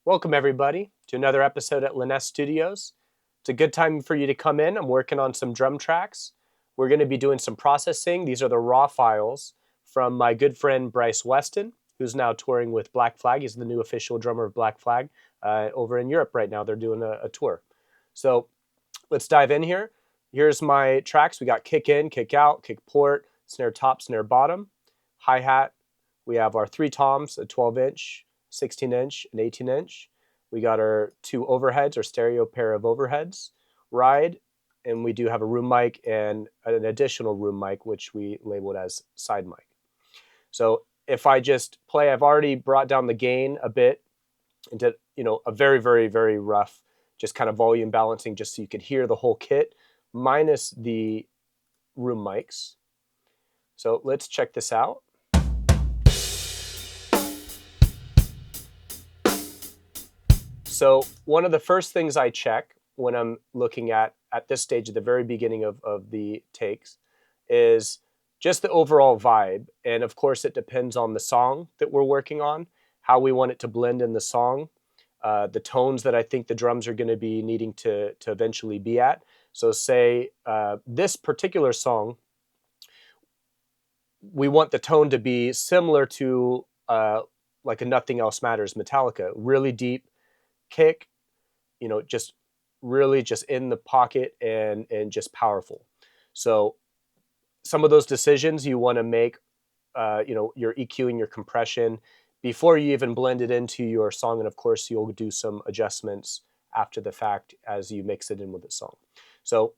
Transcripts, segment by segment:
Welcome everybody to another episode at Liness Studios. It's a good time for you to come in. I'm working on some drum tracks. We're going to be doing some processing. These are the raw files from my good friend Bryce Weston, who's now touring with Black Flag. He's the new official drummer of Black Flag over in Europe right now. They're doing a tour. So let's dive in here. Here's my tracks. We got kick in, kick out, kick port, snare top, snare bottom, hi-hat. We have our three toms, a 12-inch, 16-inch, and 18-inch. We got our two overheads, our stereo pair of overheads, ride, and we do have a room mic and an additional room mic, which we labeled as side mic. So if I just play, I've already brought down the gain a bit into a very, very, very rough, just kind of volume balancing, just so you could hear the whole kit, minus the room mics. So let's check this out. So one of the first things I check when I'm looking at this stage at the very beginning of the takes is just the overall vibe. And of course, it depends on the song that we're working on, how we want it to blend in the song, the tones that I think the drums are going to be needing to eventually be at. So say this particular song, we want the tone to be similar to like a Nothing Else Matters Metallica, really deep kick, just really just in the pocket and just powerful. So some of those decisions you want to make, your EQ and your compression before you even blend it into your song. And of course, you'll do some adjustments after the fact as you mix it in with the song. So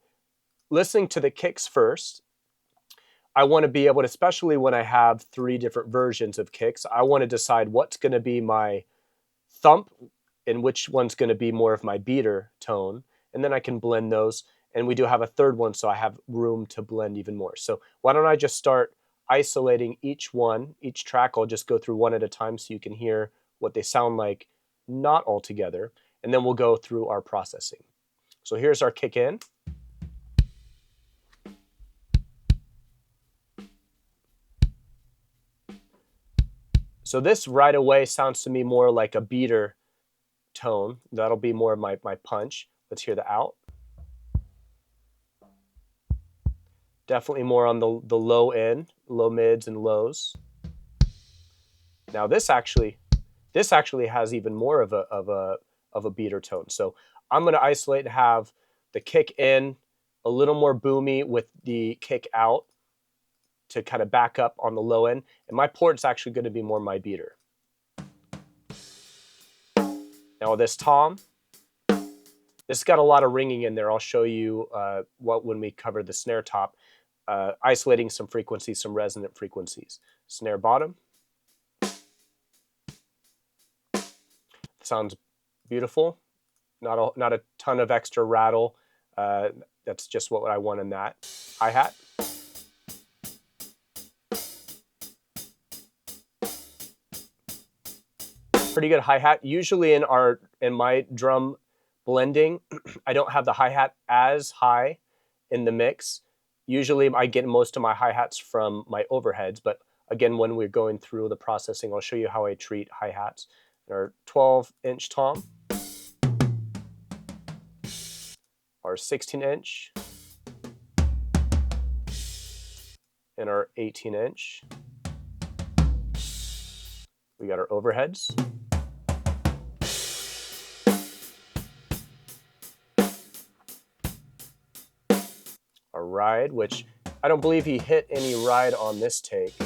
listening to the kicks first, I want to be able to, especially when I have three different versions of kicks, I want to decide what's going to be my thump and which one's going to be more of my beater tone. And then I can blend those. And we do have a third one, so I have room to blend even more. So why don't I just start isolating each track. I'll just go through one at a time so you can hear what they sound like, not all together. And then we'll go through our processing. So here's our kick in. So this right away sounds to me more like a beater tone. That'll be more of my punch. Let's hear the out. Definitely more on the low end, low mids and lows. Now this actually has even more of a beater tone. So I'm going to isolate and have the kick in a little more boomy with the kick out to kind of back up on the low end. And my port's actually going to be more my beater. Now this tom, this has got a lot of ringing in there. I'll show you when we cover the snare top, isolating some frequencies, some resonant frequencies. Snare bottom. Sounds beautiful. Not a ton of extra rattle. That's just what I want in that. Hi-hat. Pretty good hi-hat. Usually in my drum blending, I don't have the hi-hat as high in the mix. Usually I get most of my hi-hats from my overheads, but again, when we're going through the processing, I'll show you how I treat hi-hats. Our 12-inch tom, our 16-inch, and our 18-inch. We got our overheads. Our ride, which I don't believe he hit any ride on this take.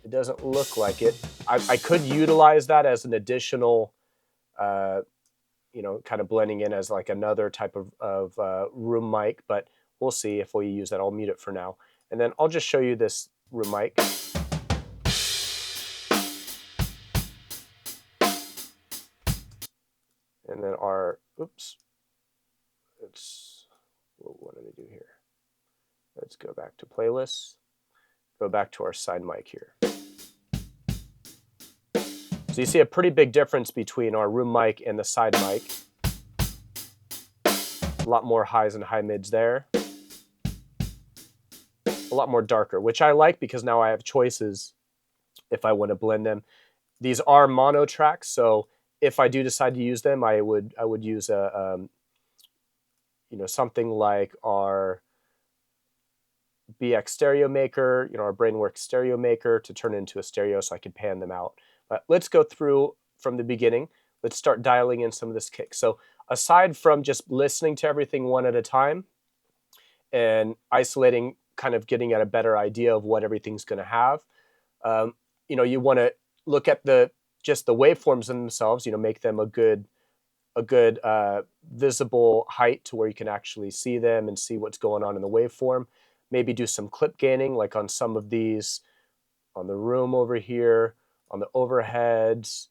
It doesn't look like it. I could utilize that as an additional, kind of blending in as like another type of room mic, but we'll see if we use that. I'll mute it for now. And then I'll just show you this room mic. And then our, what did I do here? Let's go back to playlists, go back to our side mic here. So you see a pretty big difference between our room mic and the side mic. A lot more highs and high mids there. A lot more darker, which I like because now I have choices if I want to blend them. These are mono tracks, so if I do decide to use them, I would use a something like our BX stereo maker, our Brainworks stereo maker, to turn it into a stereo so I can pan them out. But let's go through from the beginning. Let's start dialing in some of this kick. So aside from just listening to everything one at a time and isolating, kind of getting at a better idea of what everything's going to have, you want to look at just the waveforms in themselves. Make them a good visible height to where you can actually see them and see what's going on in the waveform. Maybe do some clip gaining, like on some of these, on the room over here, on the overheads.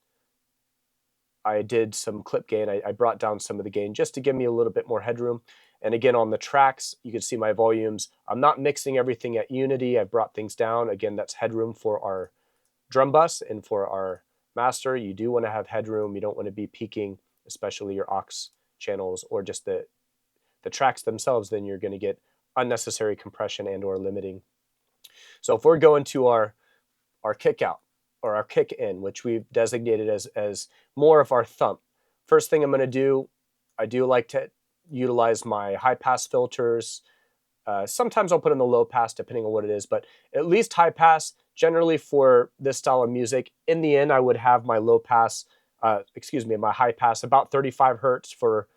I did some clip gain. I brought down some of the gain just to give me a little bit more headroom. And again, on the tracks, you can see my volumes. I'm not mixing everything at unity. I've brought things down. Again, that's headroom for our drum bus and for our master. You do want to have headroom. You don't want to be peaking, especially your aux channels or just the tracks themselves. Then you're going to get unnecessary compression and or limiting. So if we're going to our kick out or our kick in, which we've designated as more of our thump, first thing I'm going to do, I do like to utilize my high pass filters. Sometimes I'll put in the low pass depending on what it is, but at least high pass. Generally for this style of music, in the end I would have my low pass, my high pass about 35 hertz for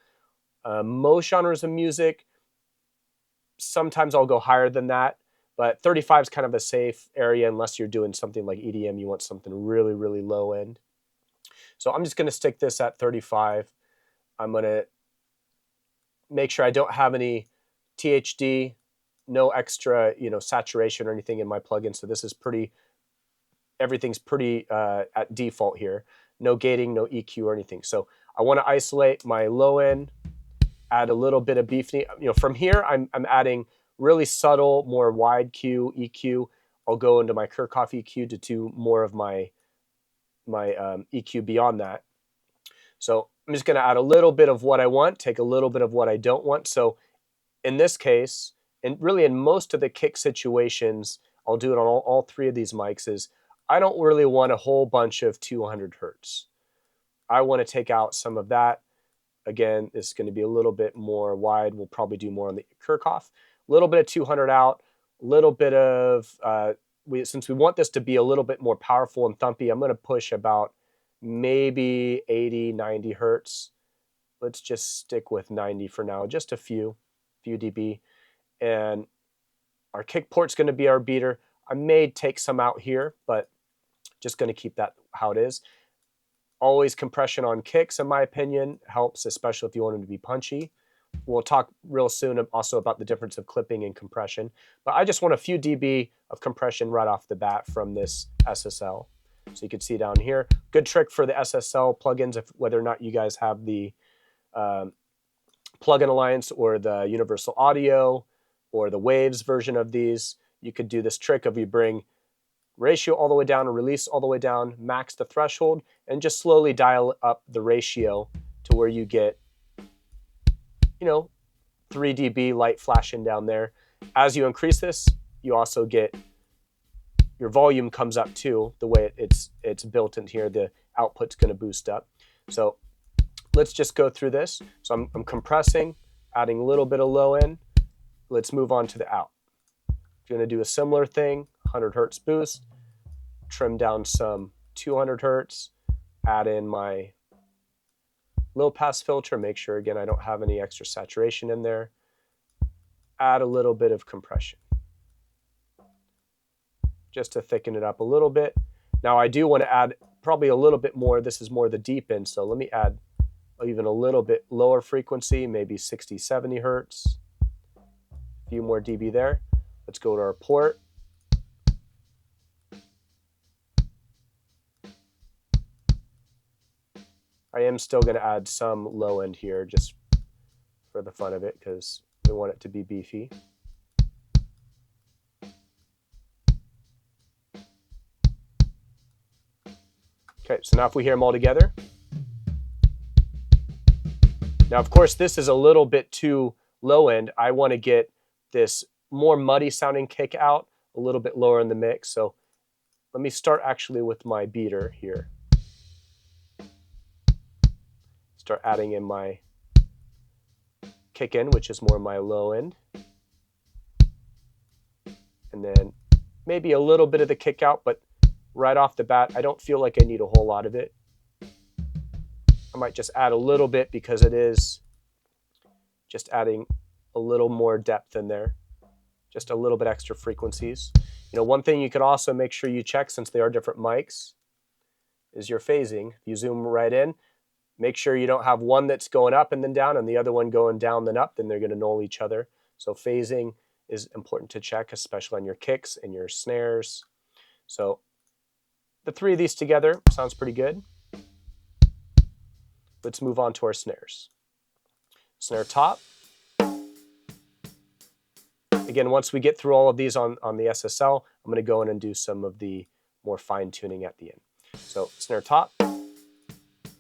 most genres of music. Sometimes I'll go higher than that, but 35 is kind of a safe area unless you're doing something like EDM. You want something really, really low end. So I'm just going to stick this at 35. I'm going to make sure I don't have any THD, no extra, saturation or anything in my plugin. So this is everything's pretty at default here. No gating, no EQ or anything. So I want to isolate my low end, add a little bit of beef. From here, I'm adding really subtle, more wide Q, EQ. I'll go into my Kirchhoff EQ to do more of my EQ beyond that. So I'm just going to add a little bit of what I want, take a little bit of what I don't want. So in this case, and really in most of the kick situations, I'll do it on all three of these mics, is I don't really want a whole bunch of 200 hertz. I want to take out some of that. Again, this is going to be a little bit more wide. We'll probably do more on the Kirchhoff. A little bit of 200 out, a little bit of, since we want this to be a little bit more powerful and thumpy, I'm going to push about maybe 80, 90 hertz. Let's just stick with 90 for now, just a few dB. And our kick port's going to be our beater. I may take some out here, but just going to keep that how it is. Always compression on kicks, in my opinion, helps, especially if you want them to be punchy. We'll talk real soon also about the difference of clipping and compression. But I just want a few dB of compression right off the bat from this SSL. So you can see down here. Good trick for the SSL plugins, whether or not you guys have the Plugin Alliance or the Universal Audio or the Waves version of these. You could do this trick of you bring ratio all the way down and release all the way down, max the threshold, and just slowly dial up the ratio to where you get, 3 dB light flashing down there. As you increase this, you also get your volume comes up too. The way it's built in here, the output's going to boost up. So let's just go through this. So I'm compressing, adding a little bit of low end. Let's move on to the out. I'm going to do a similar thing, 100 hertz boost, trim down some 200 hertz, add in my low pass filter, make sure again I don't have any extra saturation in there, add a little bit of compression just to thicken it up a little bit. Now I do want to add probably a little bit more. This is more the deep end, so let me add even a little bit lower frequency, maybe 60, 70 hertz. A few more dB there. Let's go to our port. I am still going to add some low end here just for the fun of it because we want it to be beefy. Okay, so now if we hear them all together. Now, of course, this is a little bit too low end. I want to get this more muddy sounding kick out a little bit lower in the mix. So let me start actually with my beater here. start adding in my kick in, which is more my low end. And then maybe a little bit of the kick out, but right off the bat, I don't feel like I need a whole lot of it. I might just add a little bit because it is just adding a little more depth in there, just a little bit extra frequencies. You know, one thing you could also make sure you check, since they are different mics, is your phasing. If you zoom right in, make sure you don't have one that's going up and then down and the other one going down then up, then they're going to null each other. So phasing is important to check, especially on your kicks and your snares. So the three of these together sounds pretty good. Let's move on to our snares. Snare top. Again, once we get through all of these on the SSL, I'm going to go in and do some of the more fine tuning at the end. So snare top.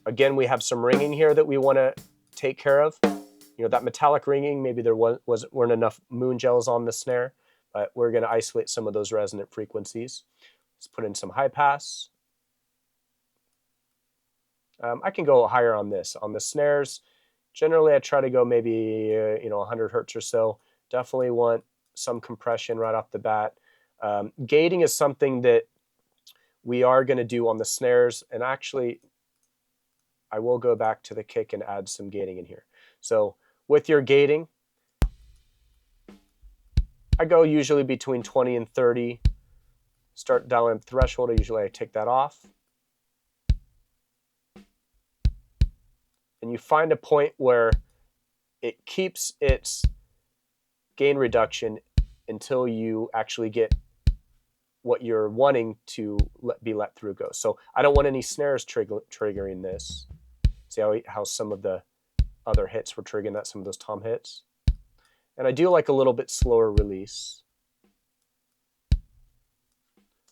Again, we have some ringing here that we want to take care of. You know, that metallic ringing, maybe there weren't enough moon gels on the snare, but we're going to isolate some of those resonant frequencies. Let's put in some high pass. I can go higher on this. On the snares, generally I try to go maybe 100 hertz or so. Definitely want some compression right off the bat. Gating is something that we are going to do on the snares, and actually I will go back to the kick and add some gating in here. So with your gating, I go usually between 20 and 30. Start dialing threshold, usually I take that off. And you find a point where it keeps its gain reduction until you actually get what you're wanting to be let through go. So I don't want any snares triggering this. See how some of the other hits were triggering that, some of those tom hits. And I do like a little bit slower release.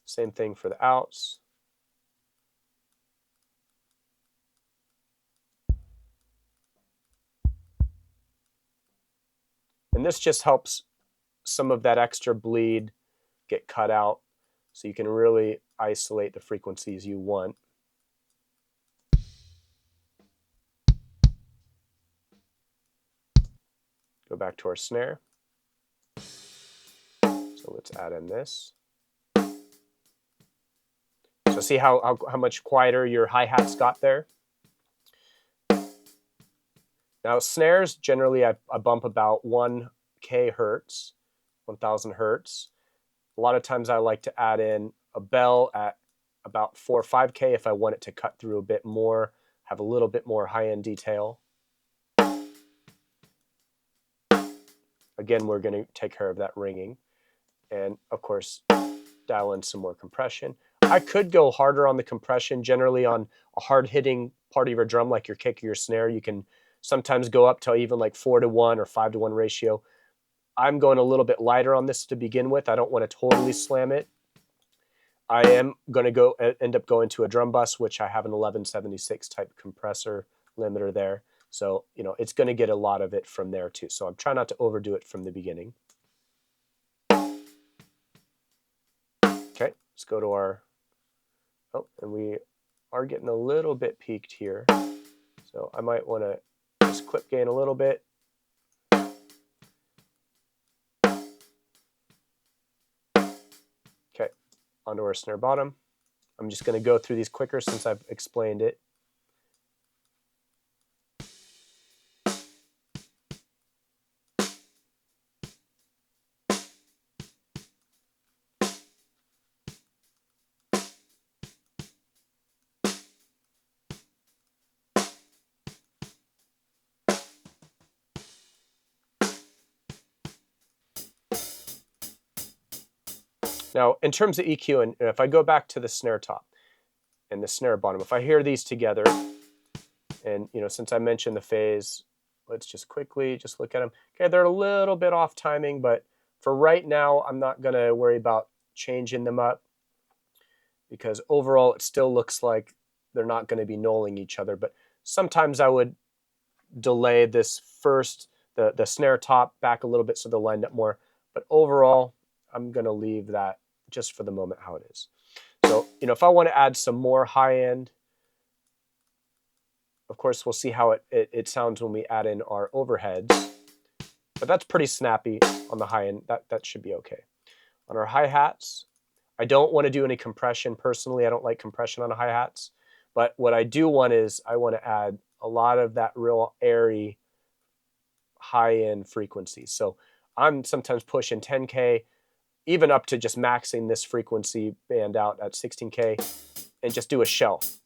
Same thing for the outs. And this just helps some of that extra bleed get cut out so you can really isolate the frequencies you want. Go back to our snare. So let's add in this. So see how much quieter your hi-hats got there? Now snares, generally I bump about 1K hertz, 1000 hertz. A lot of times I like to add in a bell at about 4 or 5K if I want it to cut through a bit more, have a little bit more high-end detail. Again, we're going to take care of that ringing. And of course, dial in some more compression. I could go harder on the compression. Generally on a hard-hitting part of your drum, like your kick or your snare, you can sometimes go up to even like 4-to-1 or 5-to-1 ratio. I'm going a little bit lighter on this to begin with. I don't want to totally slam it. I am going to end up going to a drum bus, which I have an 1176 type compressor limiter there. So, you know, it's going to get a lot of it from there too. So I'm trying not to overdo it from the beginning. Okay, let's go to our, oh, and we are getting a little bit peaked here. So I might want to just clip gain a little bit. Okay, onto our snare bottom. I'm just going to go through these quicker since I've explained it. Now, in terms of EQ, and if I go back to the snare top and the snare bottom, if I hear these together, and you know, since I mentioned the phase, let's just quickly just look at them. Okay, they're a little bit off timing, but for right now, I'm not going to worry about changing them up because overall, it still looks like they're not going to be nulling each other. But sometimes I would delay this first, the snare top back a little bit so they'll line up more. But overall, I'm going to leave that just for the moment how it is. So, you know, if I want to add some more high end, Of course, we'll see how it sounds when we add in our overheads. But that's pretty snappy on the high end. That should be okay. On our hi-hats, I don't want to do any compression. Personally, I don't like compression on hi-hats. But what I do want is I want to add a lot of that real airy high-end frequency. So I'm sometimes pushing 10K, even up to just maxing this frequency band out at 16K, and just do a shelf.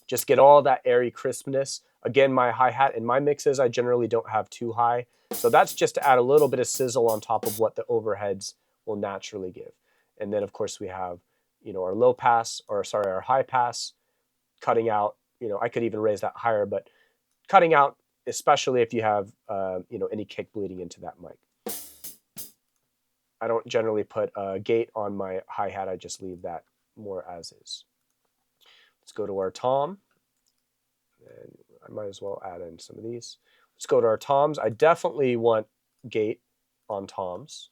Just get all that airy crispness. Again, my hi-hat in my mixes, I generally don't have too high. So that's just to add a little bit of sizzle on top of what the overheads will naturally give. And then of course we have, our low pass, or sorry, our high pass, cutting out, I could even raise that higher, but cutting out, especially if you have, any kick bleeding into that mic. I don't generally put a gate on my hi-hat. I just leave that more as is. Let's go to our tom. And I might as well add in some of these. Let's go to our toms. I definitely want gate on toms.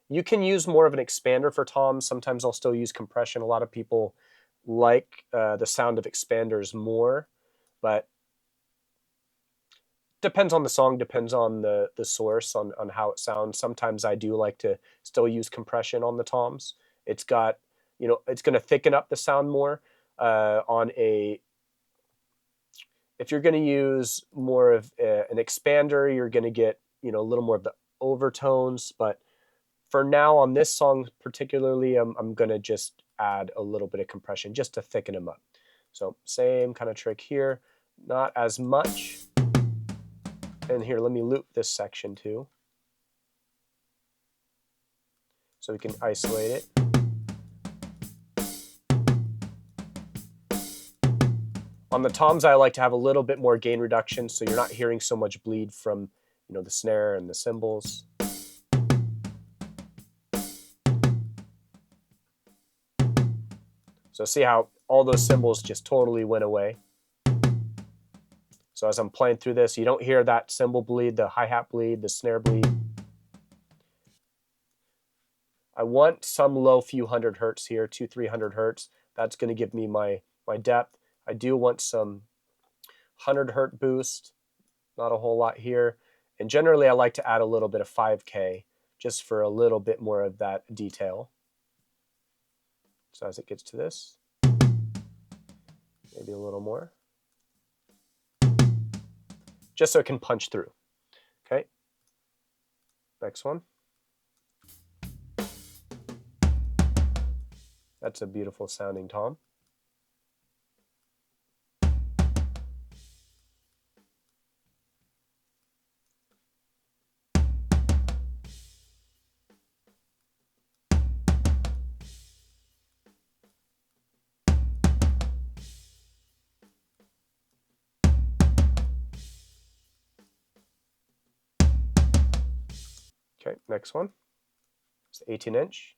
You can use more of an expander for toms. Sometimes I'll still use compression. A lot of people like the sound of expanders more, but depends on the song, depends on the source, on how it sounds. Sometimes I do like to still use compression on the toms. It's got, it's going to thicken up the sound more. If you're going to use more of an expander, you're going to get, a little more of the overtones. But for now, on this song particularly, I'm going to just add a little bit of compression just to thicken them up. So same kind of trick here, not as much. And here, let me loop this section too, so we can isolate it. On the toms, I like to have a little bit more gain reduction, so you're not hearing so much bleed from, the snare and the cymbals. So see how all those cymbals just totally went away. So as I'm playing through this, you don't hear that cymbal bleed, the hi-hat bleed, the snare bleed. I want some low few hundred hertz here, 200-300 hertz. That's going to give me my depth. I do want some 100 hertz boost, not a whole lot here. And generally I like to add a little bit of 5K just for a little bit more of that detail. So as it gets to this, maybe a little more, just so it can punch through. Okay, next one. That's a beautiful sounding tom. Okay, next one. It's 18-inch.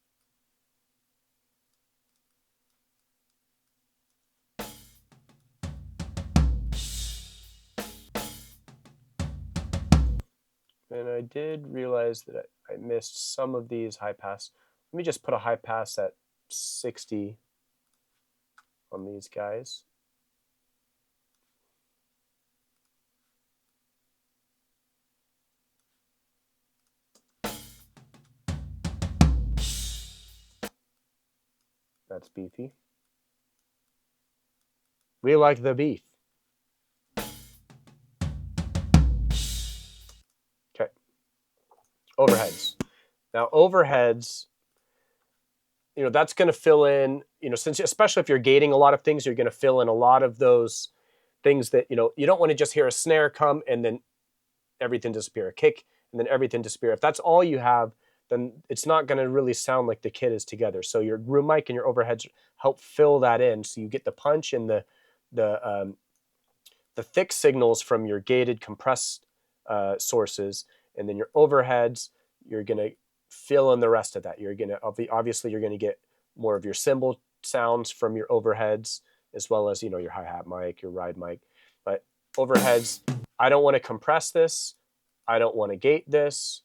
And I did realize that I missed some of these high pass. Let me just put a high pass at 60 on these guys. That's beefy. We like the beef. Okay. Overheads. Now overheads, that's going to fill in, since especially if you're gating a lot of things, you're going to fill in a lot of those things that, you don't want to just hear a snare come and then everything disappear, a kick and then everything disappear. If that's all you have, then it's not going to really sound like the kit is together. So your room mic and your overheads help fill that in, so you get the punch and the thick signals from your gated compressed sources, and then your overheads, you're going to fill in the rest of that. You're going to obviously you're going to get more of your cymbal sounds from your overheads, as well as your hi-hat mic, your ride mic. But overheads, I don't want to compress this. I don't want to gate this.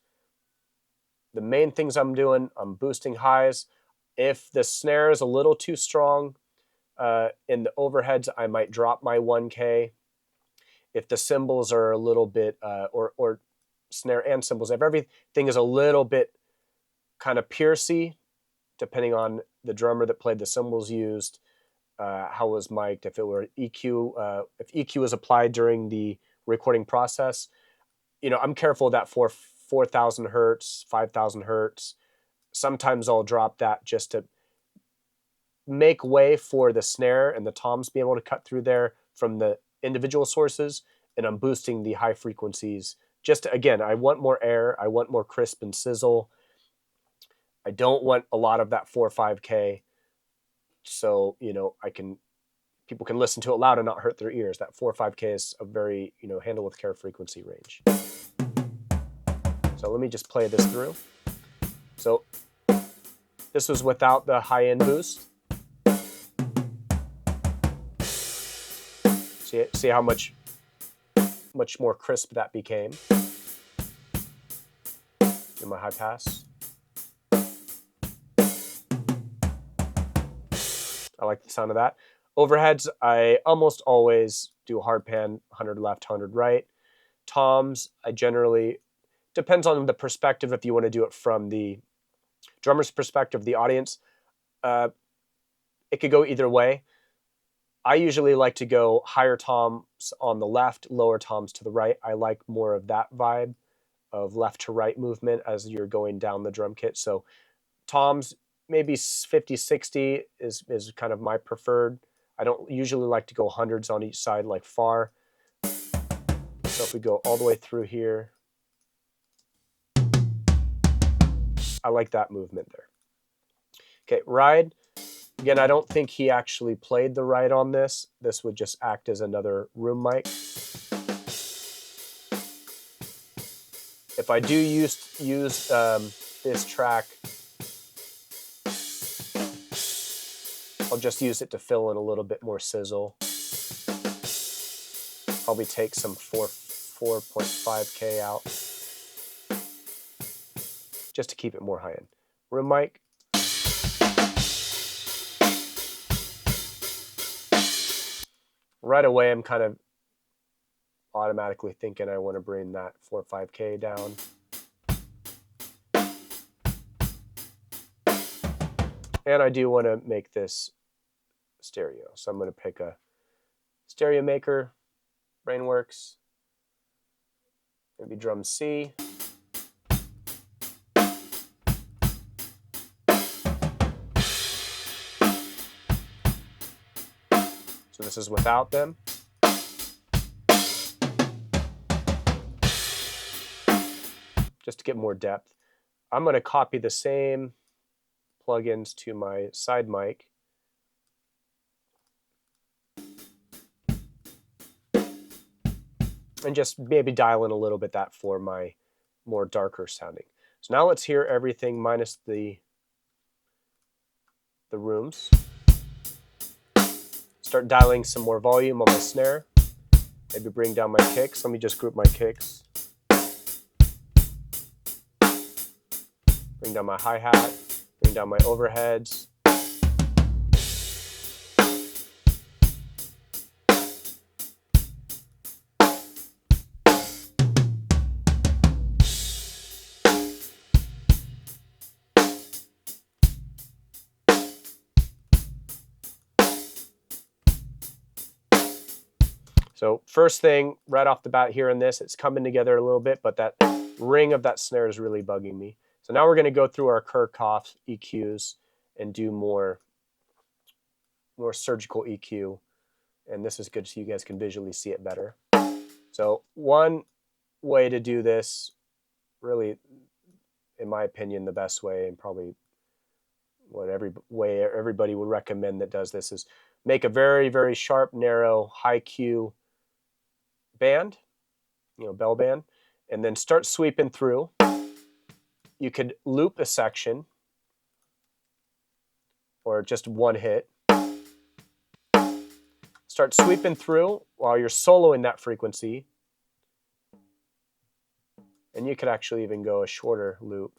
The main things I'm doing, I'm boosting highs. If the snare is a little too strong in the overheads, I might drop my 1K. if the cymbals are a little bit, or snare and cymbals, if everything is a little bit kind of piercy, depending on the drummer that played the cymbals used, how it was mic'd, if it were EQ, if EQ was applied during the recording process. I'm careful of that 4,000 hertz, 5,000 hertz. Sometimes I'll drop that just to make way for the snare and the toms being able to cut through there from the individual sources, and I'm boosting the high frequencies. Again, I want more air, I want more crisp and sizzle. I don't want a lot of that 4 or 5K, so people can listen to it loud and not hurt their ears. That 4 or 5K is a very handle with care frequency range. So let me just play this through. So this was without the high end boost. See how much more crisp that became in my high pass. I like the sound of that. Overheads, I almost always do hard pan, 100 left, 100 right. Toms, I generally, depends on the perspective, if you want to do it from the drummer's perspective, the audience. It could go either way. I usually like to go higher toms on the left, lower toms to the right. I like more of that vibe of left to right movement as you're going down the drum kit. So toms, maybe 50, 60 is kind of my preferred. I don't usually like to go hundreds on each side like far. So if we go all the way through here, I like that movement there. Okay, ride. Again, I don't think he actually played the ride on this. This would just act as another room mic. If I do use this track, I'll just use it to fill in a little bit more sizzle. Probably take some 4.5K out, just to keep it more high end. Room mic. Right away, I'm kind of automatically thinking I want to bring that 4 or 5K down. And I do want to make this stereo. So I'm going to pick a stereo maker, Brainworks, maybe drum C. So this is without them. Just to get more depth. I'm going to copy the same plugins to my side mic. And just maybe dial in a little bit that for my more darker sounding. So now let's hear everything minus the rooms. Start dialing some more volume on my snare. Maybe bring down my kicks. Let me just group my kicks. Bring down my hi-hat. Bring down my overheads. So first thing, right off the bat here in this, it's coming together a little bit, but that ring of that snare is really bugging me. So now we're going to go through our Kirchhoff EQs and do more surgical EQ. And this is good so you guys can visually see it better. So one way to do this, really, in my opinion, the best way, and probably what everybody would recommend that does this, is make a very, very sharp, narrow, high Q band, bell band, and then start sweeping through. You could loop a section or just one hit. Start sweeping through while you're soloing that frequency. And you could actually even go a shorter loop.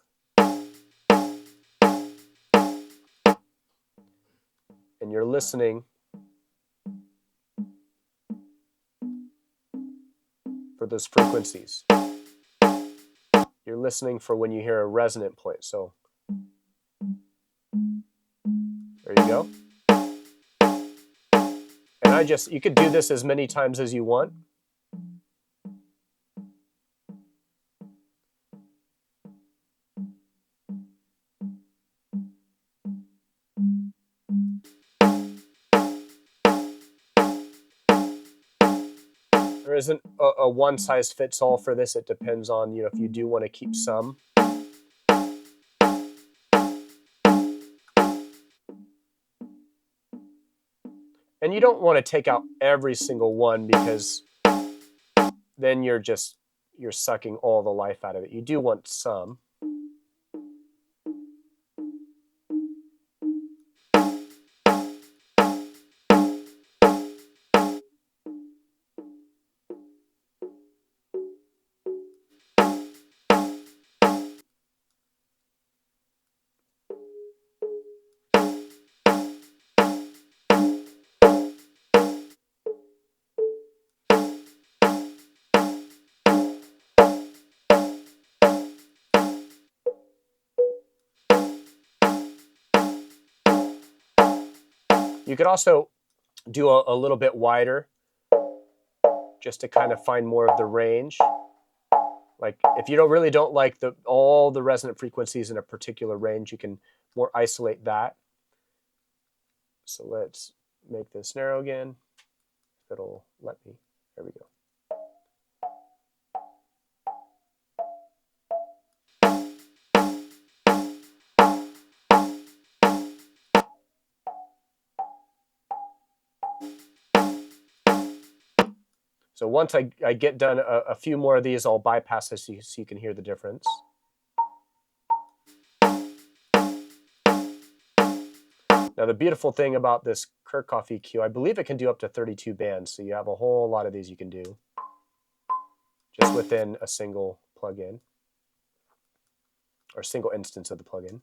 And you're listening for those frequencies. You're listening for when you hear a resonant point. So there you go. And you could do this as many times as you want. There isn't a one-size-fits-all for this. It depends on, if you do want to keep some. And you don't want to take out every single one, because then you're sucking all the life out of it. You do want some. You could also do a little bit wider, just to kind of find more of the range. Like if you really don't like all the resonant frequencies in a particular range, you can more isolate that. So let's make this narrow again. If it'll let me. There we go. So once I get done a few more of these, I'll bypass this so you can hear the difference. Now the beautiful thing about this Kirchhoff EQ, I believe it can do up to 32 bands, so you have a whole lot of these you can do just within a single plugin, or single instance of the plugin.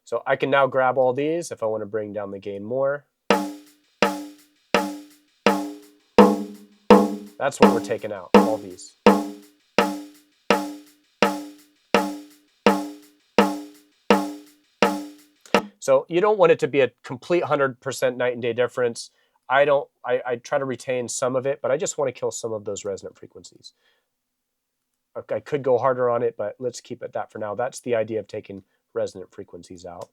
So I can now grab all these if I want to bring down the gain more. That's what we're taking out, all these. So you don't want it to be a complete 100% night and day difference. I try to retain some of it, but I just want to kill some of those resonant frequencies. I could go harder on it, but let's keep it that for now. That's the idea of taking resonant frequencies out.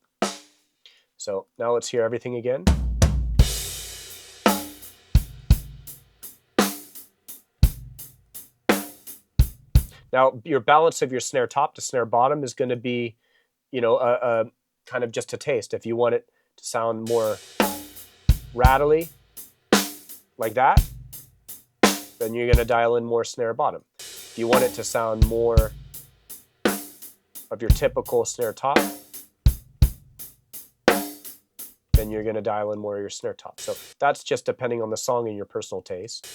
So now let's hear everything again. Now your balance of your snare top to snare bottom is going to be, kind of just a taste. If you want it to sound more rattly, like that, then you're going to dial in more snare bottom. If you want it to sound more of your typical snare top, then you're going to dial in more of your snare top. So that's just depending on the song and your personal taste.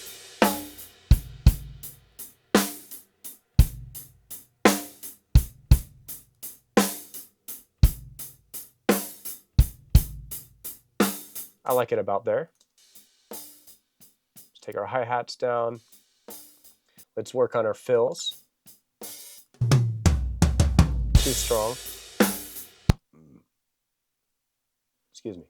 I like it about there. Let's take our hi-hats down. Let's work on our fills. Too strong. Excuse me.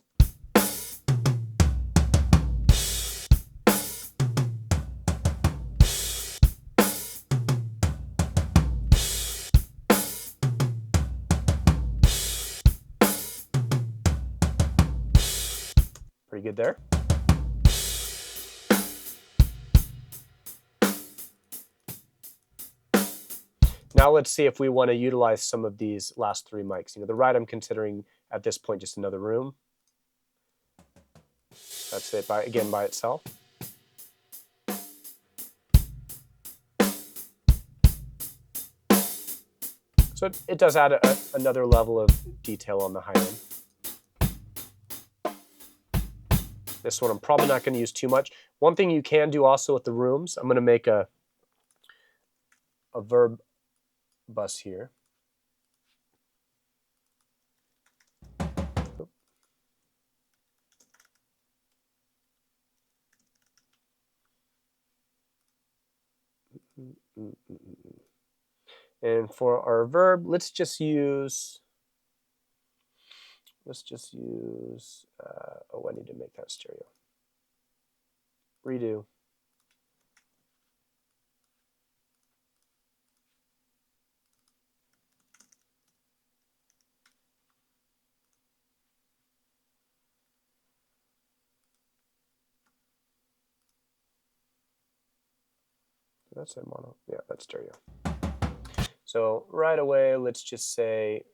Pretty good there. Now let's see if we want to utilize some of these last three mics. The right I'm considering at this point just another room. That's it, again by itself. So it does add another level of detail on the high end. This one I'm probably not going to use too much. One thing you can do also with the rooms, I'm going to make a verb bus here. And for our verb, let's just use, oh, I need to make that stereo. Redo. That's a mono. Yeah, that's stereo. So right away, let's just say,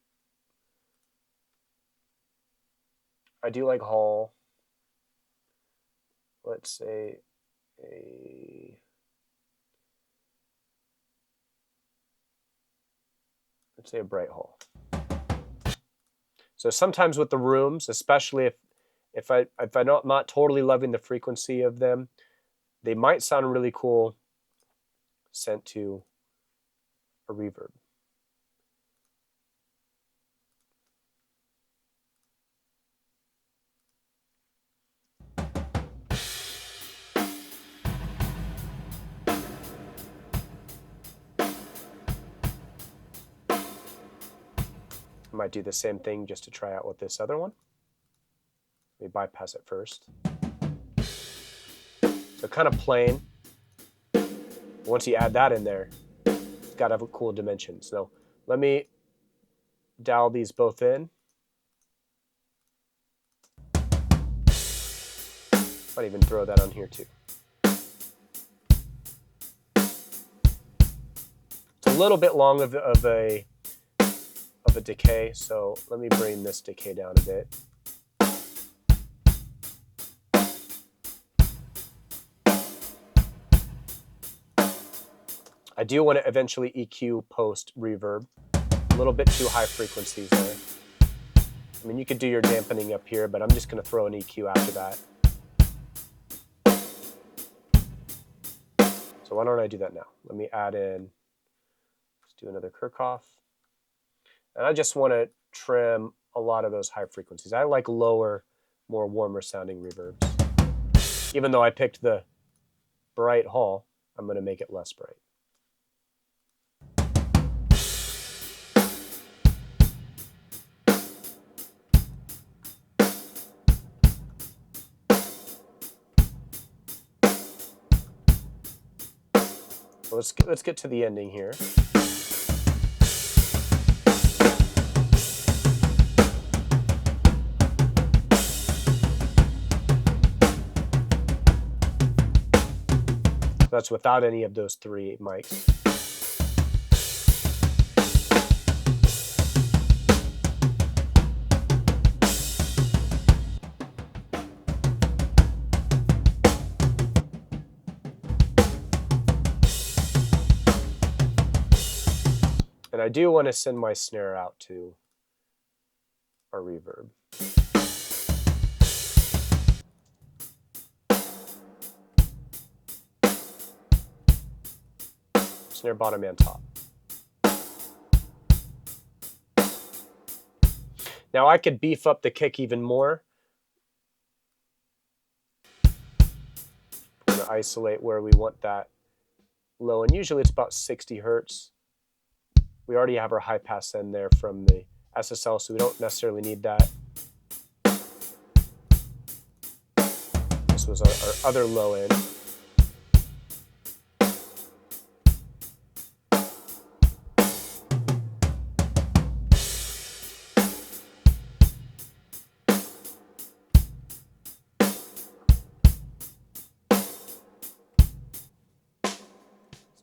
I do like Hall. Let's say a bright Hall. So sometimes with the rooms, especially if I'm not totally loving the frequency of them, they might sound really cool sent to a reverb. I might do the same thing just to try out with this other one. Let me bypass it first. So kind of plain. Once you add that in there, it's got to have a cool dimension. So let me dial these both in. Might even throw that on here too. It's a little bit long of a decay, so let me bring this decay down a bit. I do want to eventually EQ post reverb. A little bit too high frequencies there. I mean, you could do your dampening up here, but I'm just going to throw an EQ after that. So why don't I do that now? Let me add in, let's do another Kirchhoff. And I just want to trim a lot of those high frequencies. I like lower, more warmer sounding reverbs. Even though I picked the bright Hall, I'm going to make it less bright. So let's get to the ending here. That's without any of those three mics. And I do want to send my snare out to our reverb. Snare bottom and top. Now I could beef up the kick even more. I'm going to isolate where we want that low, and usually it's about 60 hertz. We already have our high pass end there from the SSL, so we don't necessarily need that. This was our other low end.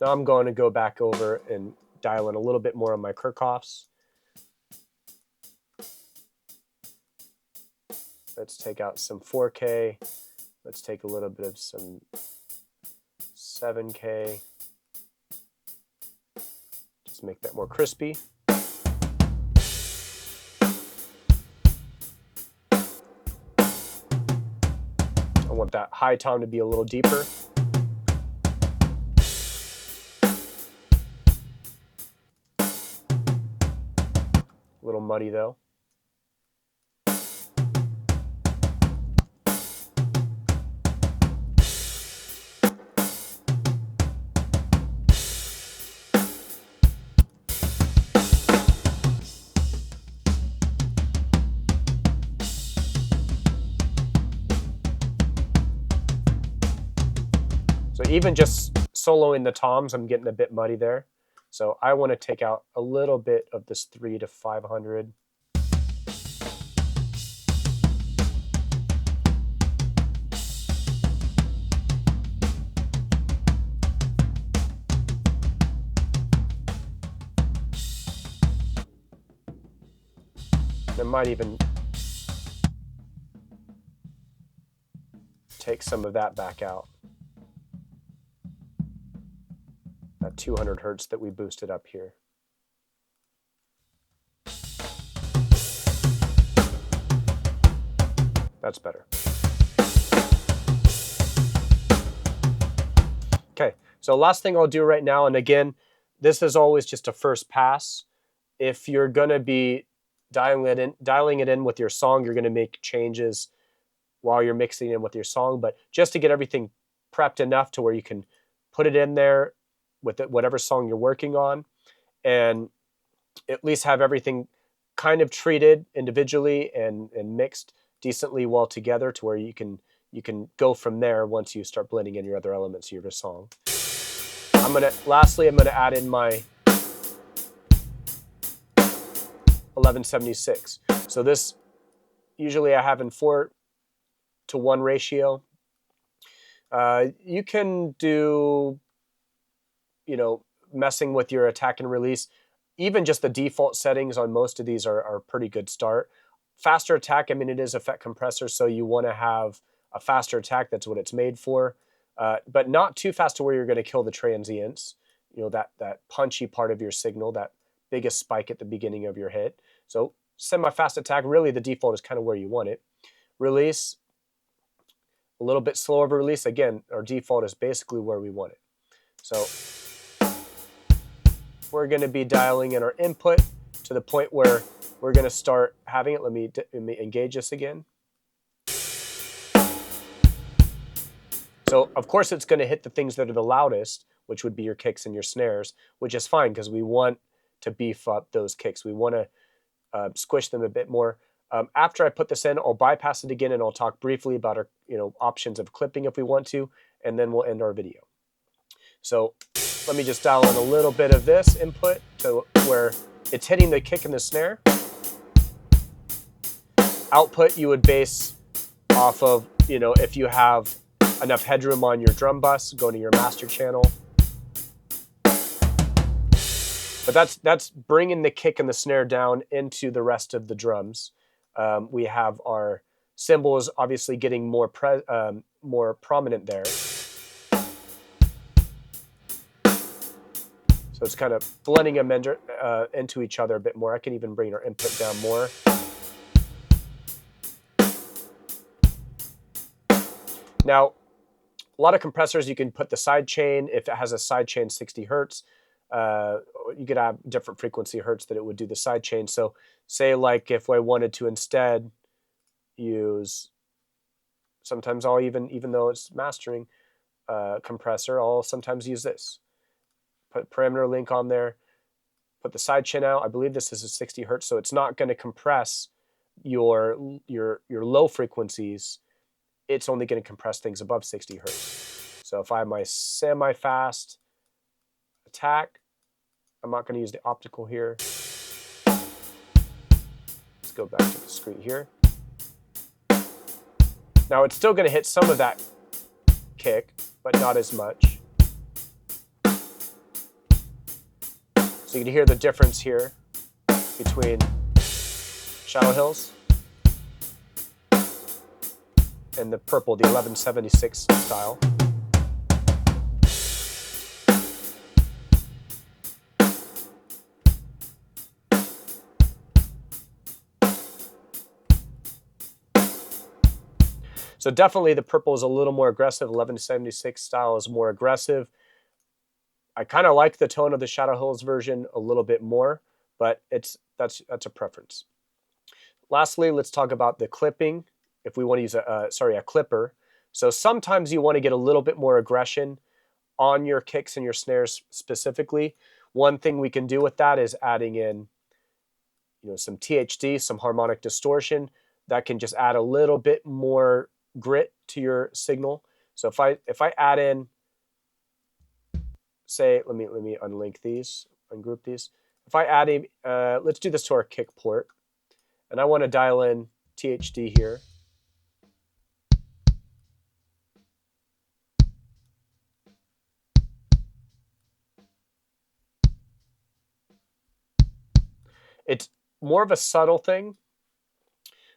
Now I'm going to go back over and dial in a little bit more on my Kirchhoffs. Let's take out some 4K. Let's take a little bit of some 7K. Just make that more crispy. I want that high tom to be a little deeper. A little muddy though. So even just soloing the toms, I'm getting a bit muddy there. So I want to take out a little bit of this 3 to 500. I might even take some of that back out. That 200 hertz that we boosted up here. That's better. Okay, so last thing I'll do right now, and again, this is always just a first pass. If you're gonna be dialing it in with your song, you're gonna make changes while you're mixing in with your song, but just to get everything prepped enough to where you can put it in there with whatever song you're working on, and at least have everything kind of treated individually and mixed decently well together to where you can go from there once you start blending in your other elements of your song. Lastly, I'm gonna add in my 1176. So this usually I have in 4:1 ratio. You can do, messing with your attack and release. Even just the default settings on most of these are a pretty good start. Faster attack, I mean, it is a FET compressor, so you want to have a faster attack. That's what it's made for. But not too fast to where you're going to kill the transients. That punchy part of your signal, that biggest spike at the beginning of your hit. So semi-fast attack, really the default is kind of where you want it. Release, a little bit slower of a release. Again, our default is basically where we want it. So we're going to be dialing in our input to the point where we're going to start having it. Let me engage this again. So of course it's going to hit the things that are the loudest, which would be your kicks and your snares, which is fine because we want to beef up those kicks. We want to squish them a bit more. After I put this in, I'll bypass it again and I'll talk briefly about our options of clipping if we want to, and then we'll end our video. So let me just dial in a little bit of this input to where it's hitting the kick and the snare. Output you would base off of, if you have enough headroom on your drum bus, go to your master channel. But that's bringing the kick and the snare down into the rest of the drums. We have our cymbals obviously getting more prominent there. So it's kind of blending them into each other a bit more. I can even bring our input down more. Now, a lot of compressors, you can put the side chain. If it has a side chain 60 hertz, you could have different frequency hertz that it would do the side chain. So say like if I wanted to instead use, sometimes I'll even though it's mastering compressor, I'll sometimes use this. Put parameter link on there, put the side chain out. I believe this is a 60 hertz, so it's not going to compress your low frequencies. It's only going to compress things above 60 hertz. So if I have my semi-fast attack, I'm not going to use the optical here. Let's go back to the screen here. Now it's still going to hit some of that kick, but not as much. So you can hear the difference here between Shadow Hills and the purple, the 1176 style. So definitely the purple is a little more aggressive. 1176 style is more aggressive. I kind of like the tone of the Shadow Hills version a little bit more, but that's a preference. Lastly, let's talk about the clipping. If we want to use a clipper. So sometimes you want to get a little bit more aggression on your kicks and your snares specifically. One thing we can do with that is adding in, some THD, some harmonic distortion. That can just add a little bit more grit to your signal. So if I add in say, let me unlink these, ungroup these. If I add a, let's do this to our kick port, and I want to dial in THD here. It's more of a subtle thing,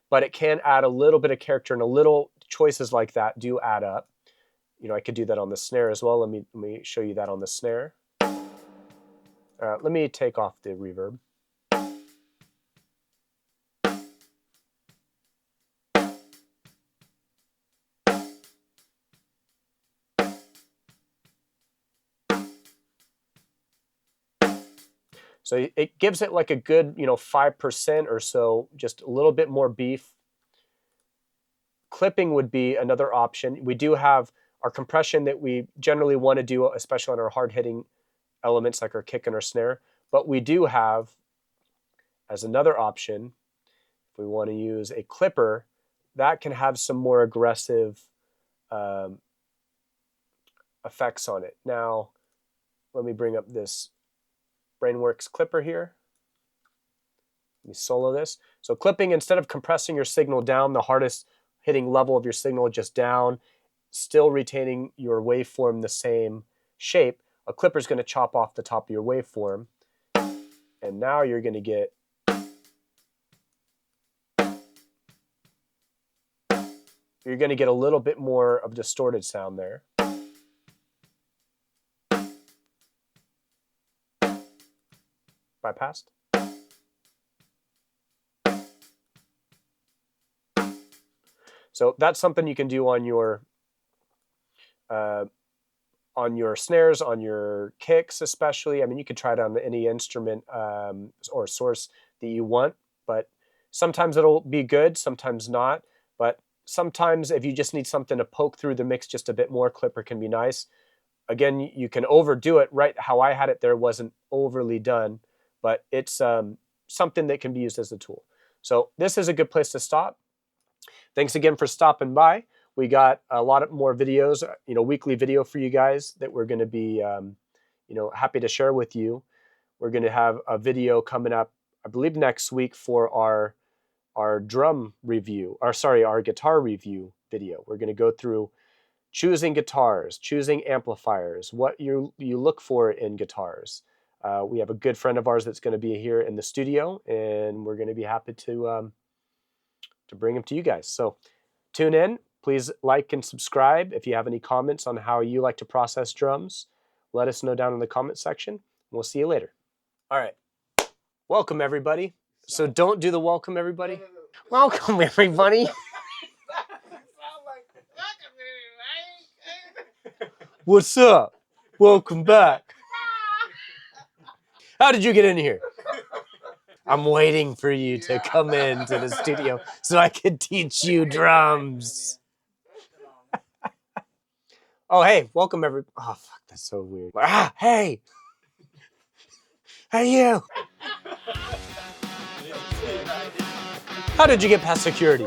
but it can add a little bit of character, and a little choices like that do add up. You know, I could do that on the snare as well. Let me show you that on the snare. Let me take off the reverb. So it gives it like a good, 5% or so, just a little bit more beef. Clipping would be another option. We do have our compression that we generally want to do, especially on our hard-hitting elements like our kick and our snare. But we do have, as another option, if we want to use a clipper, that can have some more aggressive effects on it. Now, let me bring up this Brainworks clipper here. Let me solo this. So clipping, instead of compressing your signal down, the hardest hitting level of your signal just down, still retaining your waveform the same shape, a clipper is going to chop off the top of your waveform. And now you're going to get a little bit more of distorted sound there. Bypassed. So that's something you can do on your snares, on your kicks especially. I mean, you could try it on any instrument or source that you want, but sometimes it'll be good, sometimes not. But sometimes if you just need something to poke through the mix just a bit more, clipper can be nice. Again, you can overdo it. Right how I had it there wasn't overly done, but it's something that can be used as a tool. So this is a good place to stop. Thanks again for stopping by. We got a lot more videos, weekly video for you guys that we're going to be, happy to share with you. We're going to have a video coming up, I believe next week, for our drum review, our guitar review video. We're going to go through choosing guitars, choosing amplifiers, what you look for in guitars. We have a good friend of ours that's going to be here in the studio, and we're going to be happy to bring him to you guys. So tune in. Please like and subscribe. If you have any comments on how you like to process drums, let us know down in the comment section. We'll see you later. All right. Welcome, everybody. So don't do the welcome, everybody. Welcome, everybody. What's up? Welcome back. How did you get in here? I'm waiting for you to come into the studio so I can teach you drums. Oh, hey, welcome everybody. Oh, fuck, that's so weird. Hey. Hey, you. How did you get past security?